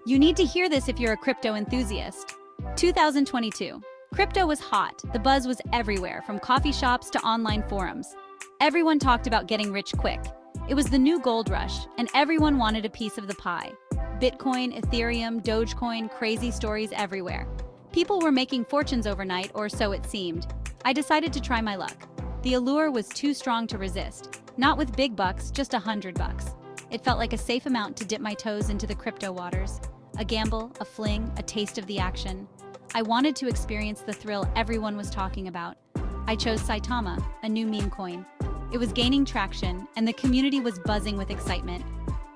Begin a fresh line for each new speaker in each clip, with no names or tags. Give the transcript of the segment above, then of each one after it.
You need to hear this if you're a crypto enthusiast. 2022. Crypto was hot. The buzz was everywhere, from coffee shops to online forums. Everyone talked about getting rich quick. It was the new gold rush, and everyone wanted a piece of the pie. Bitcoin, Ethereum, Dogecoin, crazy stories everywhere. People were making fortunes overnight, or so it seemed. I decided to try my luck. The allure was too strong to resist. Not with big bucks, just $100. It felt like a safe amount to dip my toes into the crypto waters. A gamble, a fling, a taste of the action. I wanted to experience the thrill everyone was talking about. I chose Saitama, a new meme coin. It was gaining traction, and the community was buzzing with excitement.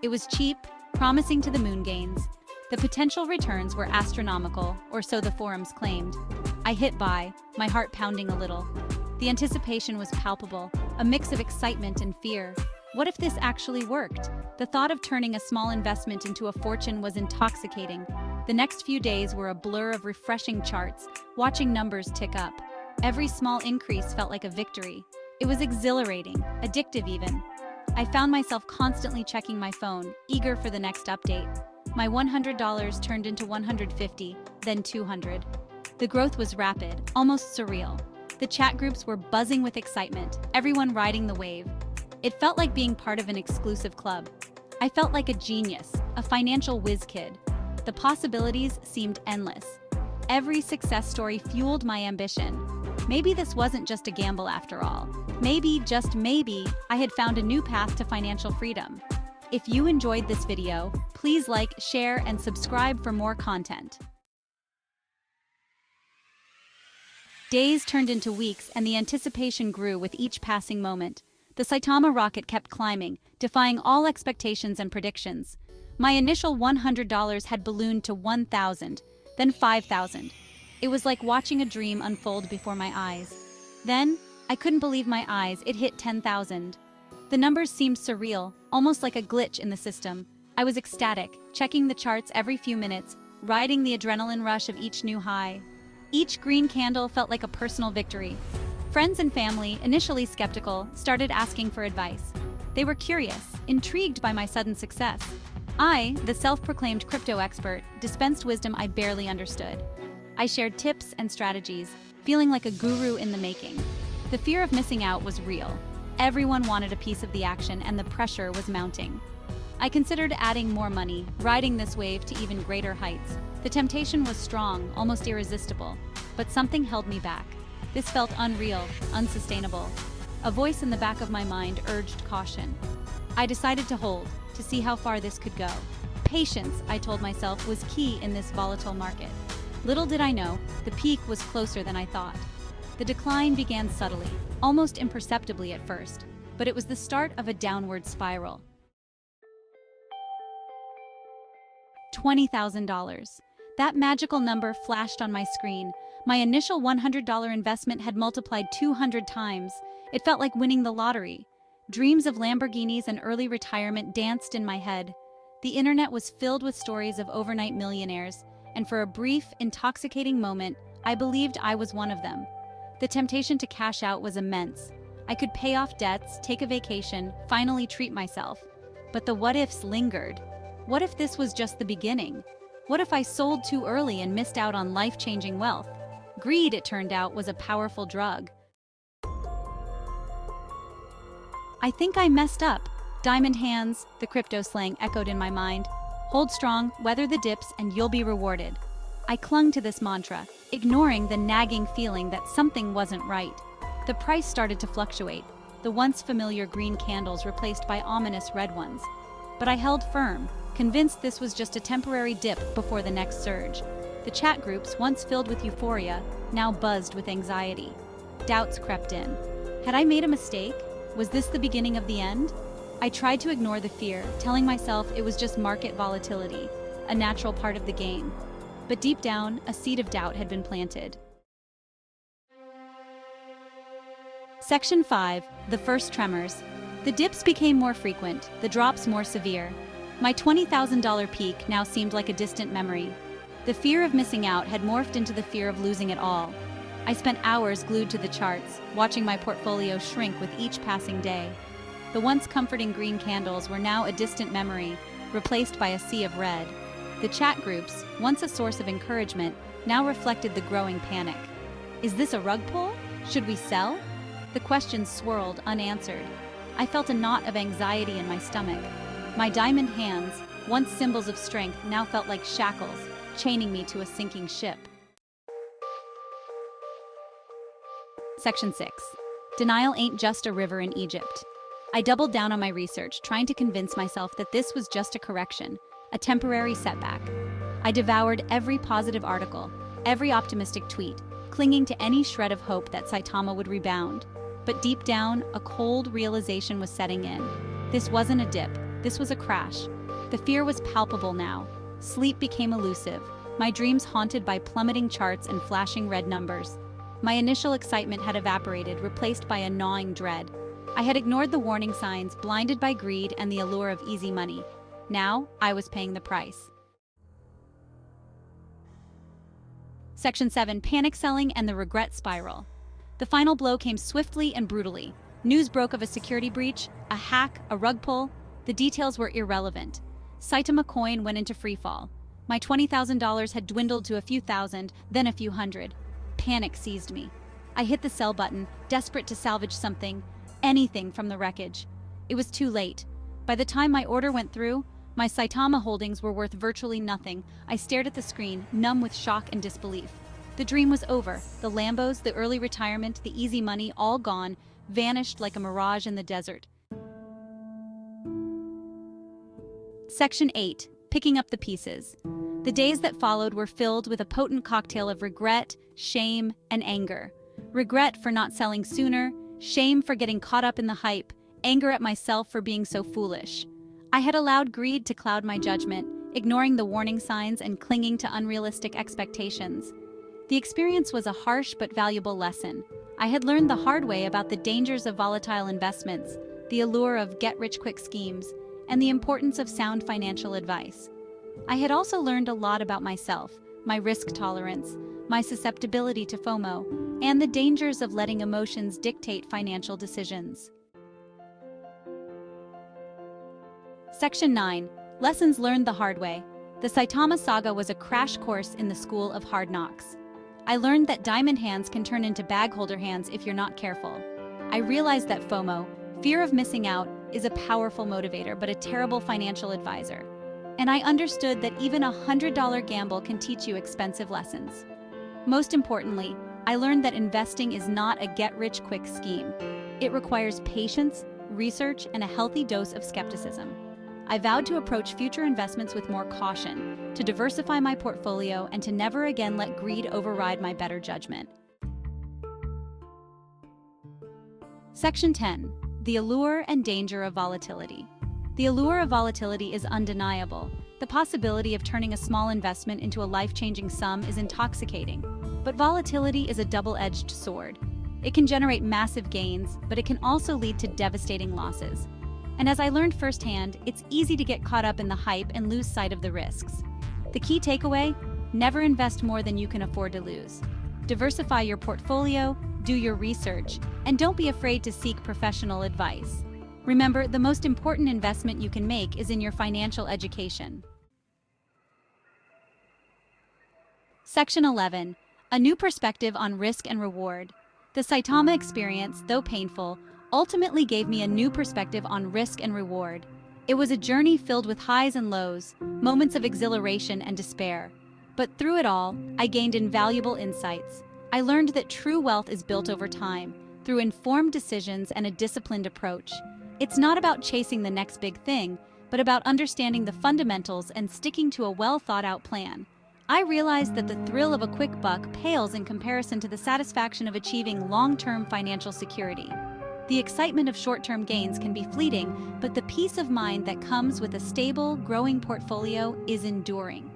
It was cheap, promising to the moon gains. The potential returns were astronomical, or so the forums claimed. I hit buy, my heart pounding a little. The anticipation was palpable, a mix of excitement and fear. What if this actually worked? The thought of turning a small investment into a fortune was intoxicating. The next few days were a blur of refreshing charts, watching numbers tick up. Every small increase felt like a victory. It was exhilarating, addictive even. I found myself constantly checking my phone, eager for the next update. My $100 turned into $150, then $200. The growth was rapid, almost surreal. The chat groups were buzzing with excitement, everyone riding the wave. It felt like being part of an exclusive club. I felt like a genius, a financial whiz kid. The possibilities seemed endless. Every success story fueled my ambition. Maybe this wasn't just a gamble after all. Maybe, just maybe, I had found a new path to financial freedom. If you enjoyed this video, please like, share, and subscribe for more content. Days turned into weeks, and the anticipation grew with each passing moment. The Saitama rocket kept climbing, defying all expectations and predictions. My initial $100 had ballooned to $1,000, then $5,000. It was like watching a dream unfold before my eyes. Then, I couldn't believe my eyes, it hit $10,000. The numbers seemed surreal, almost like a glitch in the system. I was ecstatic, checking the charts every few minutes, riding the adrenaline rush of each new high. Each green candle felt like a personal victory. Friends and family, initially skeptical, started asking for advice. They were curious, intrigued by my sudden success. I, the self-proclaimed crypto expert, dispensed wisdom I barely understood. I shared tips and strategies, feeling like a guru in the making. The fear of missing out was real. Everyone wanted a piece of the action, and the pressure was mounting. I considered adding more money, riding this wave to even greater heights. The temptation was strong, almost irresistible, but something held me back. This felt unreal, unsustainable. A voice in the back of my mind urged caution. I decided to hold, to see how far this could go. Patience, I told myself, was key in this volatile market. Little did I know, the peak was closer than I thought. The decline began subtly, almost imperceptibly at first, but it was the start of a downward spiral. $20,000. That magical number flashed on my screen. My initial $100 investment had multiplied 200 times. It felt like winning the lottery. Dreams of Lamborghinis and early retirement danced in my head. The internet was filled with stories of overnight millionaires, and for a brief, intoxicating moment, I believed I was one of them. The temptation to cash out was immense. I could pay off debts, take a vacation, finally treat myself. But the what-ifs lingered. What if this was just the beginning? What if I sold too early and missed out on life-changing wealth? Greed, it turned out, was a powerful drug. I think I messed up. Diamond hands, the crypto slang echoed in my mind. Hold strong, weather the dips, and you'll be rewarded. I clung to this mantra, ignoring the nagging feeling that something wasn't right. The price started to fluctuate, the once familiar green candles replaced by ominous red ones. But I held firm, convinced this was just a temporary dip before the next surge. The chat groups, once filled with euphoria, now buzzed with anxiety. Doubts crept in. Had I made a mistake? Was this the beginning of the end? I tried to ignore the fear, telling myself it was just market volatility, a natural part of the game. But deep down, a seed of doubt had been planted. Section 5. The first tremors. The dips became more frequent, the drops more severe. My $20,000 peak now seemed like a distant memory. The fear of missing out had morphed into the fear of losing it all. I spent hours glued to the charts, watching my portfolio shrink with each passing day. The once comforting green candles were now a distant memory, replaced by a sea of red. The chat groups, once a source of encouragement, now reflected the growing panic. Is this a rug pull? Should we sell? The questions swirled unanswered. I felt a knot of anxiety in my stomach. My diamond hands, once symbols of strength, now felt like shackles, chaining me to a sinking ship. Section 6. Denial ain't just a river in Egypt. I doubled down on my research, trying to convince myself that this was just a correction, a temporary setback. I devoured every positive article, every optimistic tweet, clinging to any shred of hope that Saitama would rebound. But deep down, a cold realization was setting in. This wasn't a dip, this was a crash. The fear was palpable now. Sleep became elusive, my dreams haunted by plummeting charts and flashing red numbers. My initial excitement had evaporated, replaced by a gnawing dread. I had ignored the warning signs, blinded by greed and the allure of easy money. Now, I was paying the price. Section 7. Panic selling and the regret spiral. The final blow came swiftly and brutally. News broke of a security breach, a hack, a rug pull. The details were irrelevant. Saitama Coin went into freefall. My $20,000 had dwindled to a few thousand, then a few hundred. Panic seized me. I hit the sell button, desperate to salvage something, anything from the wreckage. It was too late. By the time my order went through, my Saitama holdings were worth virtually nothing. I stared at the screen, numb with shock and disbelief. The dream was over. The Lambos, the early retirement, the easy money, all gone, vanished like a mirage in the desert. Section 8. Picking up the pieces. The days that followed were filled with a potent cocktail of regret, shame, and anger. Regret for not selling sooner, shame for getting caught up in the hype, anger at myself for being so foolish. I had allowed greed to cloud my judgment, ignoring the warning signs and clinging to unrealistic expectations. The experience was a harsh but valuable lesson. I had learned the hard way about the dangers of volatile investments, the allure of get-rich-quick schemes, and the importance of sound financial advice. I had also learned a lot about myself, my risk tolerance, my susceptibility to FOMO, and the dangers of letting emotions dictate financial decisions. Section 9. Lessons learned the hard way. The Saitama saga was a crash course in the school of hard knocks. I learned that diamond hands can turn into bag holder hands if you're not careful. I realized that FOMO, fear of missing out, is a powerful motivator but a terrible financial advisor. And I understood that even a $100 gamble can teach you expensive lessons. Most importantly, I learned that investing is not a get-rich-quick scheme. It requires patience, research, and a healthy dose of skepticism. I vowed to approach future investments with more caution, to diversify my portfolio, and to never again let greed override my better judgment. Section 10. The allure and danger of volatility. The allure of volatility is undeniable. The possibility of turning a small investment into a life-changing sum is intoxicating. But volatility is a double-edged sword. It can generate massive gains, but it can also lead to devastating losses. And as I learned firsthand, it's easy to get caught up in the hype and lose sight of the risks. The key takeaway: never invest more than you can afford to lose. Diversify your portfolio, do your research, and don't be afraid to seek professional advice. Remember, the most important investment you can make is in your financial education. Section 11. A new perspective on risk and reward. The Saitama experience, though painful, ultimately gave me a new perspective on risk and reward. It was a journey filled with highs and lows, moments of exhilaration and despair. But through it all, I gained invaluable insights. I learned that true wealth is built over time, through informed decisions and a disciplined approach. It's not about chasing the next big thing, but about understanding the fundamentals and sticking to a well-thought-out plan. I realized that the thrill of a quick buck pales in comparison to the satisfaction of achieving long-term financial security. The excitement of short-term gains can be fleeting, but the peace of mind that comes with a stable, growing portfolio is enduring.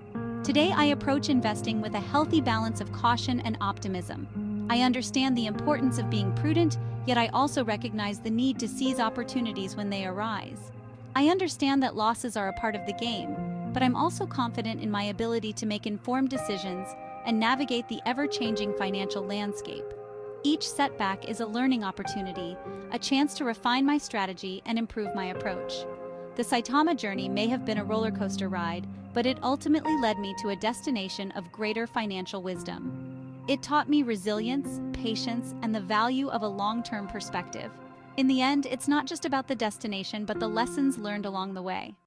Today, I approach investing with a healthy balance of caution and optimism. I understand the importance of being prudent, yet I also recognize the need to seize opportunities when they arise. I understand that losses are a part of the game, but I'm also confident in my ability to make informed decisions and navigate the ever-changing financial landscape. Each setback is a learning opportunity, a chance to refine my strategy and improve my approach. The Saitama journey may have been a roller coaster ride, but it ultimately led me to a destination of greater financial wisdom. It taught me resilience, patience, and the value of a long-term perspective. In the end, it's not just about the destination, but the lessons learned along the way.